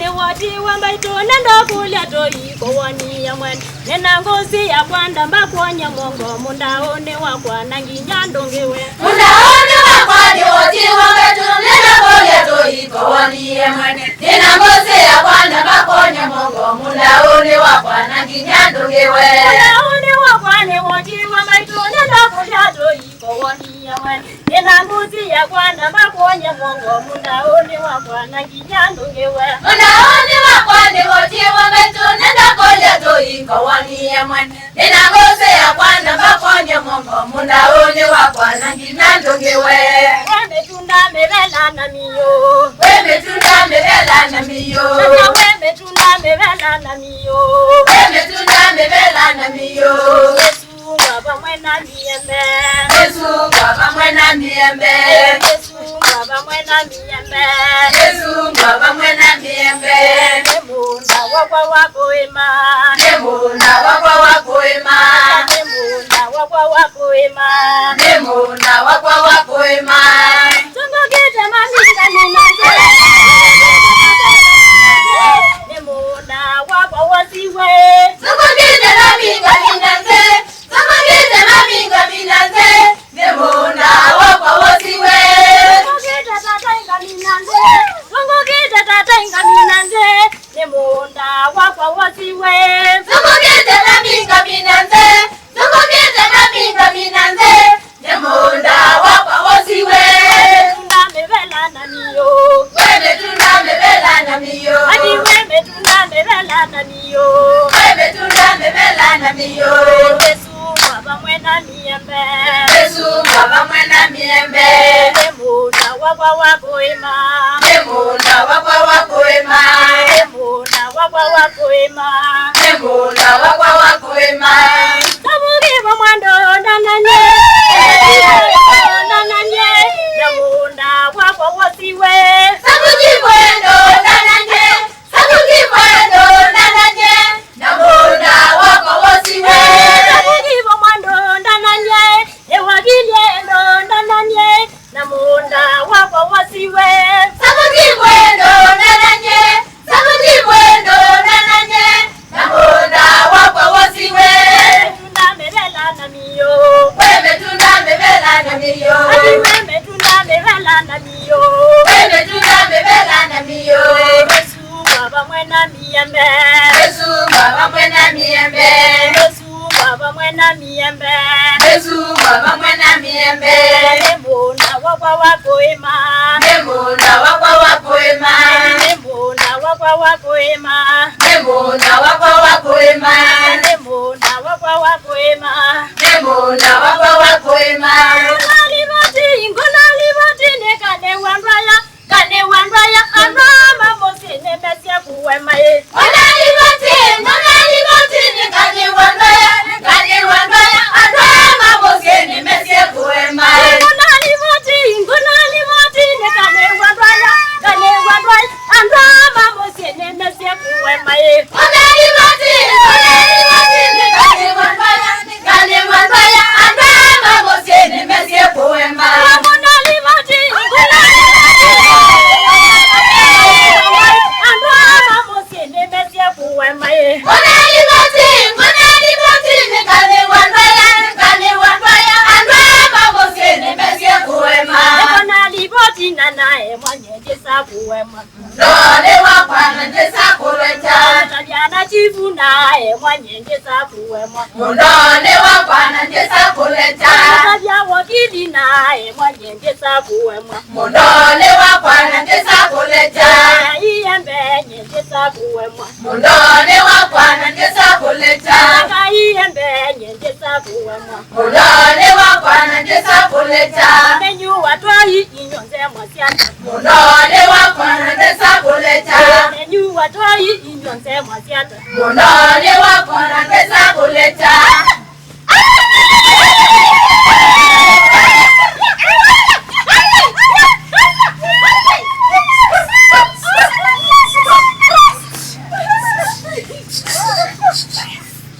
ni wati wambaito nenda kulia toi kowani ya mwen nena ngozi ya kwanda mbakonya mongo mundaone wakwa nanginya ndongewe mundaone wakwa ni wati wambaito nenda kulia toi kowani ya mwen nena ngozi ya kwanda mbakonya mongo mundaone wakwa nanginya ndongewe mundaone wakwa ni wati wambaito nenda kulia toi kowani ya mwen nena ngozi ya kwanda mbakonya mongo mundaone wakwa nanginya ndongewe mundaone wakwa ni wati wambaito nenda kulia toi kowani ya mwen nena ngozi ya kwanda mbakonya mongo mundaone wakwa nanginya ndongewe Tunda mevela na miyo, weme tunda mevela na miyo, weme tunda mevela na miyo, weme tunda mevela na miyo. Yesu baba mwena miembe, Yesu baba mwena miembe, Yesu baba mwena miembe, Yesu baba mwena miembe. Nemunda wakwa wako ema, Nemunda wakwa wako ema, Nemunda wakwa wako ema, Nemunda wakwa wako ema. Tungogete maminga ninanze, Nemunda wakwa wasiwe, Tungogete maminga ninanze, Tungogete maminga ninanze, Nemunda wakwa wasiwe. Tungogete tata inga ninanze, Tungogete tata inga ninanze, Nemunda wakwa wasiwe, Tungogete maminga ninanze, Tungogete maminga ninanze, Nemunda wakwa wasiwe. Tunda mevela na miyo, Weme tunda mevela na miyo, Ani weme tunda mevela na miyo, weme tunda mevela na miyo. Yesu baba mwena miembe, Yesu baba mwena miembe, Nemunda wakwa wako ema, Nemunda wakwa wako ema, Nemunda wakwa wako ema, Nemunda wakwa wako ema. Sabugiba mwando ndananye, ndananye, Nemunda wakwa wasiwe, Sabuki mwendo nananye, sabuki mwendo nananye, Nemunda wakwa wasiwe. Sabugiba mwando ndananye, ewagiliendo ndananye, Nemunda wakwa wasiwe, Sabuki mwendo nananye, sabuki mwendo nananye, Nemunda wakwa wasiwe. Tunda mevela na miyo, Weme tunda mevela na miyo, Ani weme tunda mevela na miyo, weme tunda mevela na miyo. Yesu baba mwena miembe, Yesu baba mwena miembe, Yesu baba mwena miembe, Yesu baba mwena miembe. Nemunda wakwa wako ema, Nemunda wakwa wako ema, Nemunda wakwa wako ema, Nemunda wakwa wako ema, Nemunda wakwa wako ema, Nemunda wakwa wako ema. Ngonaliboti nekane wandwaya, kane wandwaya, anama mose nemesia kuwemaye. Ngonaliboti nikani wandaya, kani wandaya, adwama mose nimesie kuema. Ngonaliboti nekane wandwaya, kane wandwaya, anama mose nemesia kuwemaye. Ngonaliboti nikani wandaya, kani wandaya, adwama mose nimesie kuema. Ngonaliboti, anama mose nemesia kuwemaye. Ngonaliboti nikani wandaya, kani wandaya, adwama mose nimesie kuema. Ngonaliboti nanae mwanyejesa kuwema. Ndole wakwana njesa kuleta, Tajana chifu nae mwanyejesa kuwema. ndole wakwana njesa kuleta, Tajia wakili nae mwanyejesa kuwema. ndole wakwana njesa kuleta, Iyembe nyejesa kuwema. ndole wakwana njesa kuleta, Iyembe nyejesa kuwema. ndole wakwana njesa kuleta, Menyu watoi inyonze mwasiata. ndole wakwana njesa kuleta, Menyu watoi inyonze mwasiata. ndole